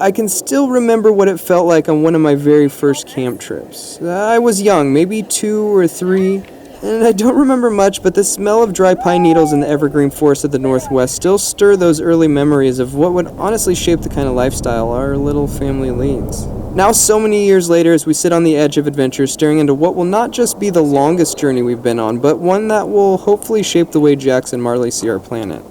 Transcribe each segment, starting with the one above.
I can still remember what it felt like on one of my very first camp trips. I was young, maybe 2 or 3, and I don't remember much, but the smell of dry pine needles in the evergreen forest of the Northwest still stir those early memories of what would honestly shape the kind of lifestyle our little family leads. Now, so many years later, as we sit on the edge of adventure, staring into what will not just be the longest journey we've been on, but one that will hopefully shape the way Jax and Marley see our planet.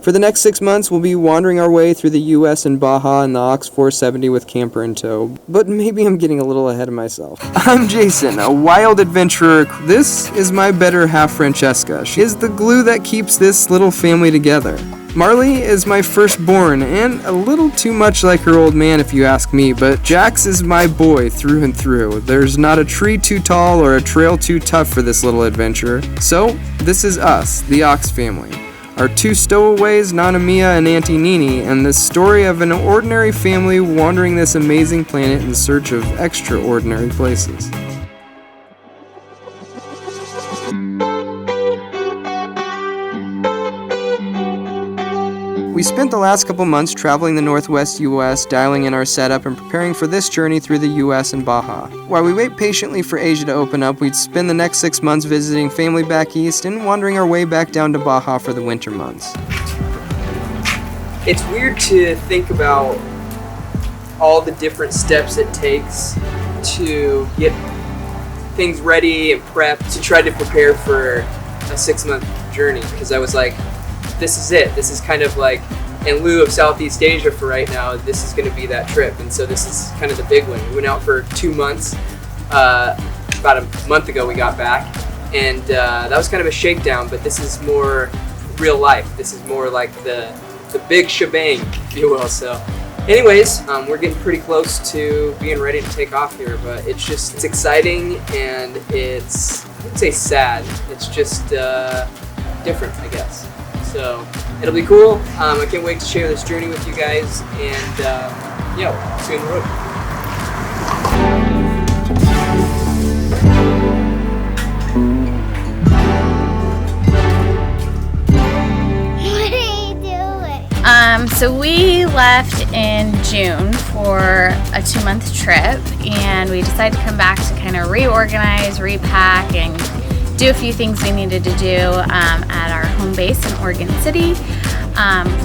For the next 6 months, we'll be wandering our way through the U.S. and Baja in the OX470 with camper in tow. But maybe I'm getting a little ahead of myself. I'm Jason, a wild adventurer. This is my better half, Francesca. She is the glue that keeps this little family together. Marley is my firstborn, and a little too much like her old man if you ask me, but Jax is my boy through and through. There's not a tree too tall or a trail too tough for this little adventurer. So, this is us, the OXFamily. Our 2 stowaways, Nana Mia and Auntie Nini, and the story of an ordinary family wandering this amazing planet in search of extraordinary places. We spent the last couple months traveling the Northwest U.S., dialing in our setup and preparing for this journey through the U.S. and Baja. While we wait patiently for Asia to open up, we'd spend the next 6 months visiting family back east and wandering our way back down to Baja for the winter months. It's weird to think about all the different steps it takes to get things ready and prepped to try to prepare for a 6-month journey, because I was like, this is it. This is kind of like, in lieu of Southeast Asia for right now, this is going to be that trip. And so this is kind of the big one. We went out for 2 months. About a month ago we got back. And that was kind of a shakedown, but this is more real life. This is more like the big shebang, if you will. So anyways, we're getting pretty close to being ready to take off here, but it's exciting, and I wouldn't say sad. It's just different, I guess. So it'll be cool. I can't wait to share this journey with you guys, and yeah, see you on the road. What are you doing? So we left in June for a 2-month trip, and we decided to come back to kind of reorganize, repack, and do a few things we needed to do at our home base in Oregon City.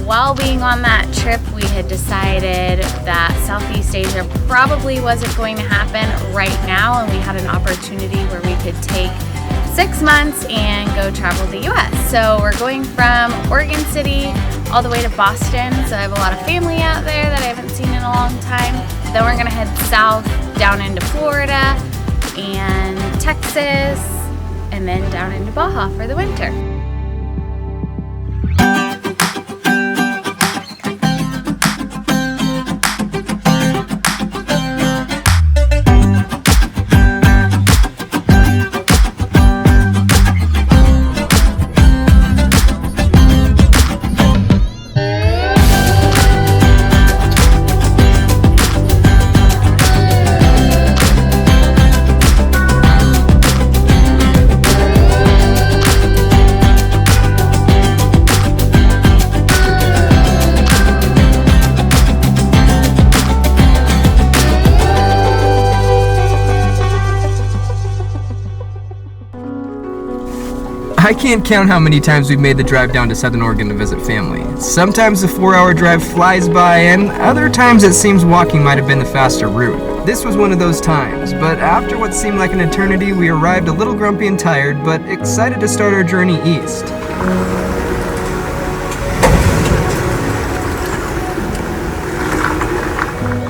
While being on that trip, we had decided that Southeast Asia probably wasn't going to happen right now, and we had an opportunity where we could take 6 months and go travel the US. So we're going from Oregon City all the way to Boston. So I have a lot of family out there that I haven't seen in a long time. Then we're gonna head south down into Florida and Texas, and then down into Baja for the winter. I can't count how many times we've made the drive down to Southern Oregon to visit family. Sometimes the 4-hour drive flies by, and other times it seems walking might have been the faster route. This was one of those times, but after what seemed like an eternity, we arrived a little grumpy and tired, but excited to start our journey east.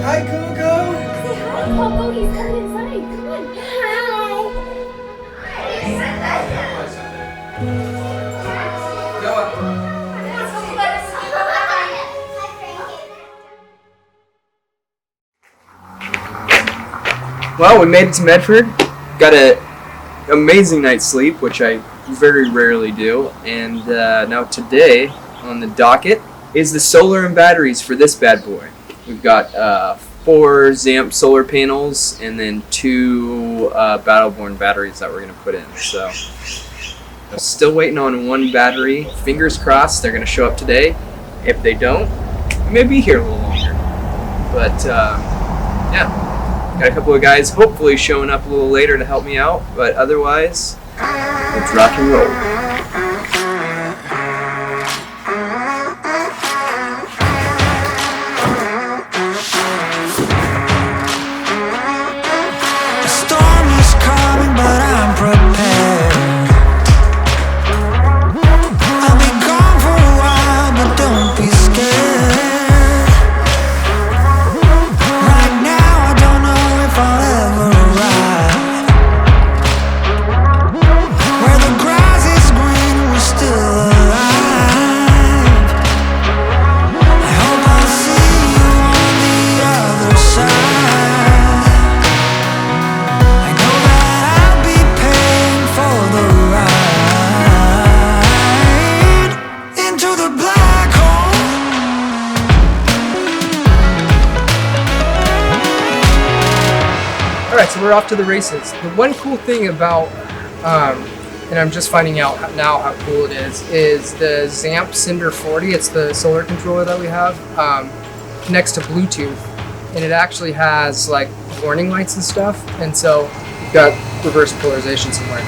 Hi, Coco! Say hi, Coco. He's coming inside. Come on. Well, we made it to Medford. Got an amazing night's sleep, which I very rarely do. And now today on the docket is the solar and batteries for this bad boy. We've got 4 Zamp solar panels and then 2 Battleborn batteries that we're going to put in. So I'm still waiting on 1 battery. Fingers crossed they're going to show up today. If they don't, we may be here a little longer. But yeah, got a couple of guys hopefully showing up a little later to help me out, but otherwise, let's rock and roll. Alright, so we're off to the races. The one cool thing about, and I'm just finding out now how cool it is the Zamp Cinder 40. It's the solar controller that we have, connects to Bluetooth, and it actually has like warning lights and stuff, and so you've got reverse polarization somewhere.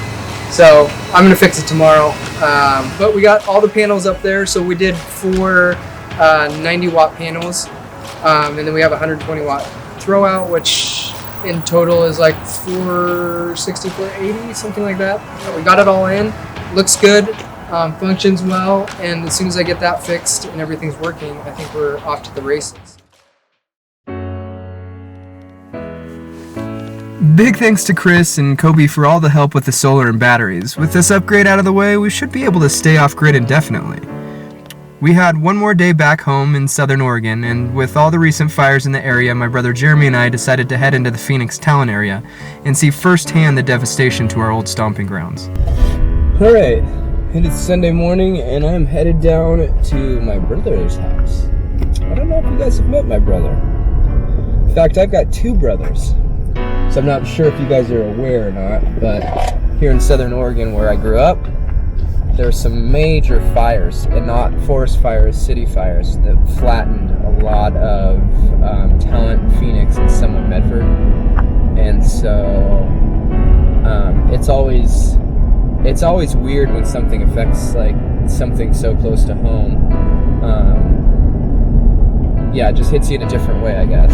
So I'm gonna fix it tomorrow, but we got all the panels up there, so we did 4 90 watt panels, and then we have a 120 watt throwout, which in total is like 460, 480, something like that. We got it all in, looks good, functions well, and as soon as I get that fixed and everything's working, I think we're off to the races. Big thanks to Chris and Kobe for all the help with the solar and batteries. With this upgrade out of the way, we should be able to stay off-grid indefinitely. We had one more day back home in Southern Oregon, and with all the recent fires in the area, my brother Jeremy and I decided to head into the Phoenix Talon area and see firsthand the devastation to our old stomping grounds. Alright, and it's Sunday morning, and I'm headed down to my brother's house. I don't know if you guys have met my brother. In fact, I've got 2 brothers. So I'm not sure if you guys are aware or not, but here in Southern Oregon where I grew up, there were some major fires, and not forest fires, city fires, that flattened a lot of Talent, Phoenix, and some of Medford. And so it's always weird when something affects like something so close to home. Yeah, it just hits you in a different way, I guess.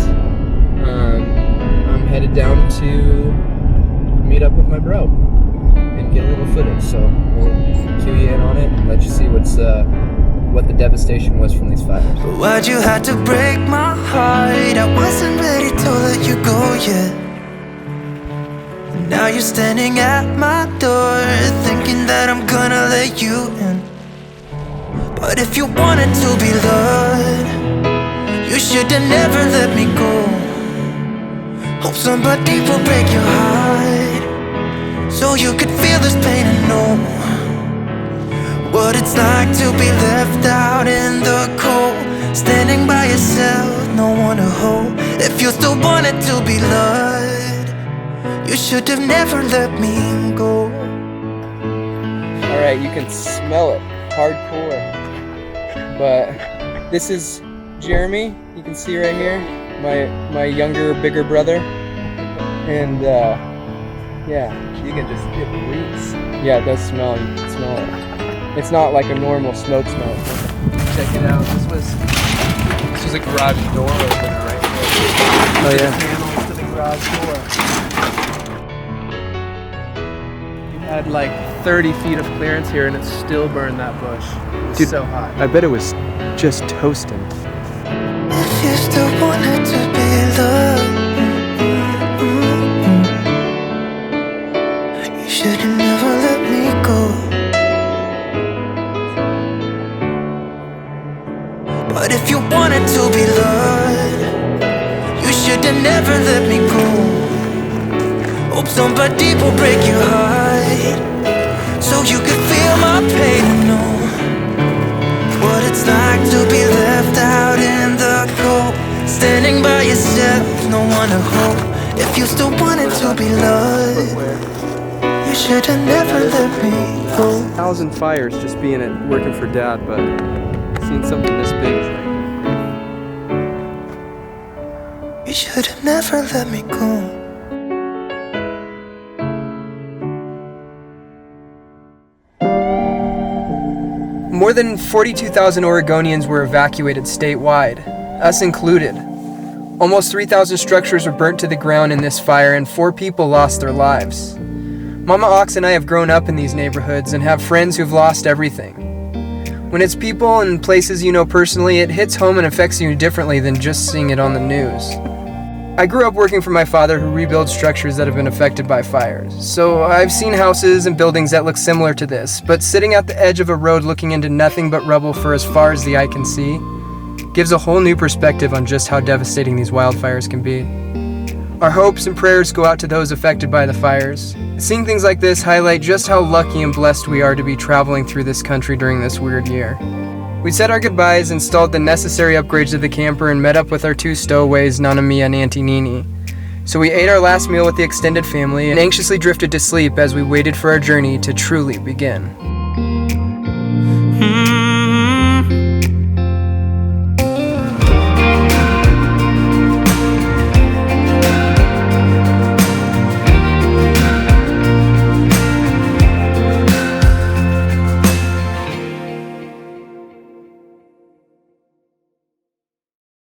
I'm headed down to meet up with my bro and get a little footage, so we'll cue you in on it and let you see what the devastation was from these fires. Why'd you have to break my heart? I wasn't ready to let you go yet. Now you're standing at my door, thinking that I'm gonna let you in. But if you wanted to be loved, you should have never let me go. Hope somebody will break your heart, so you could feel this pain and know what it's like to be left out in the cold, standing by yourself, no one to hold. If you still wanted to be loved, you should have never let me go. Alright, you can smell it, hardcore. But this is Jeremy, you can see right here, my younger, bigger brother. And yeah, you can just, it reeks. Yeah, it does smell, you can smell it. It's not like a normal smoke smell. Check it out, this was a garage door opener right here. Oh yeah. Panels to the garage door. You had like 30 feet of clearance here and it still burned that bush. It was so hot. I bet it was just toasting. If you still wanted to be loved, you should have never let me go. But if you wanted to be loved, you should have never let me go. Hope somebody will break your heart, so you could feel my pain and know what it's like to be left out in the cold, standing by yourself, no one to hold. If you still wanted to be loved, you should have never let me go. 1,000 fires just being at working for Dad, but seeing something this big is like, You should have never let me go. More than 42,000 Oregonians were evacuated statewide, us included. Almost 3,000 structures were burnt to the ground in this fire, and 4 people lost their lives. Mama Ox and I have grown up in these neighborhoods and have friends who've lost everything. When it's people and places you know personally, it hits home and affects you differently than just seeing it on the news. I grew up working for my father, who rebuilds structures that have been affected by fires. So I've seen houses and buildings that look similar to this, but sitting at the edge of a road looking into nothing but rubble for as far as the eye can see gives a whole new perspective on just how devastating these wildfires can be. Our hopes and prayers go out to those affected by the fires. Seeing things like this highlight just how lucky and blessed we are to be traveling through this country during this weird year. We said our goodbyes, installed the necessary upgrades to the camper, and met up with our 2 stowaways, Nana Mia and Auntie Nini. So we ate our last meal with the extended family and anxiously drifted to sleep as we waited for our journey to truly begin.